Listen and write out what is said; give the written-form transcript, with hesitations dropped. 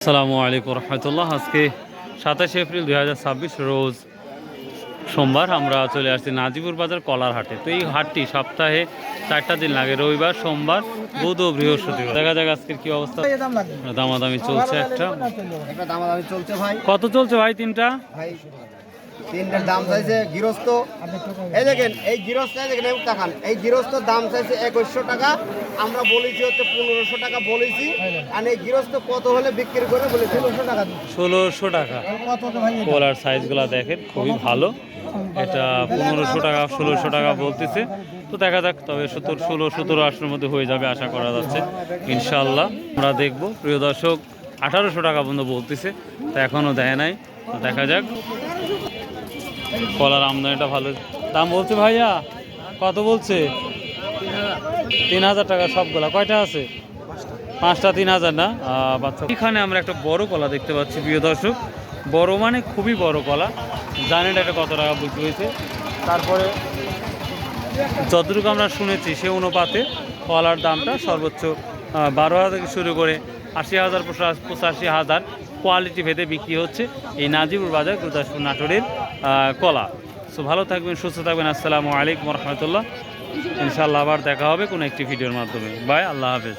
আসসালামু আলাইকুম রহমতুল্লাহ। আজকে 27 এপ্রিল 2026 রোজ সোমবার। আমরা চলে আসছি নাজিপুর বাজার কলার হাটে। তো এই হাটটি সপ্তাহে 4টা দিন লাগে, রবিবার, সোমবার, বুধ ও বৃহস্পতিবার। দেখা যাক আজকের কি অবস্থা। দামাদামি চলছে। একটা দামাদামি চলছে ভাই। কত চলছে ভাই? তিনটা ভাই তিনটার দাম চাইছে গৃহস্থ, এই দেখেন এই গৃহস্থ, দেখেন তাকান, এই গৃহস্থর দাম চাইছে 2100 টাকা, আমরা বলেছি হচ্ছে 1500 টাকা বলেছি। আর এই গৃহস্থ কত হলে বিক্রি করে বলে 1600 টাকা। 1600 টাকা। কলার সাইজগুলো দেখেন খুবই ভালো। এটা 1500 টাকা 1600 টাকা বলতেছে। তো দেখা যাক, তবে 16-17 মধ্যে হয়ে যাবে আশা করা যাচ্ছে ইনশাল্লাহ। আমরা দেখব। প্রিয় দর্শক, 1800 টাকা পর্যন্ত বলতেছে, তা এখনও দেয় নাই। তো দেখা যাক। কলার আমদানিটা ভালো দাম বলছে ভাইয়া। কত বলছে? 3000 টাকা সবগুলা। কয়টা আছে? 5টা। 3000 না? বাচ্চা। এখানে আমরা একটা বড় কলা দেখতে পাচ্ছি প্রিয় দর্শক। বড় মানে খুবই বড় কলা। জানেন এটা কত টাকা বিক্রি হয়েছে? তারপরে যতটুকু আমরা শুনেছি সে অনুপাতে কলার দামটা সর্বোচ্চ 12,000 থেকে শুরু করে 80,000, 85,000 কোয়ালিটি ভেদে বিক্রি হচ্ছে এই নাজিপুর বাজার গুরুদাসপুর নাটোরের কলা। সো ভালো থাকবেন, সুস্থ থাকবেন। আসসালামু আলাইকুম রহমতুল্লাহ। ইনশাআল্লাহ আবার দেখা হবে কোনো একটি ভিডিওর মাধ্যমে। বাই, আল্লাহ হাফেজ।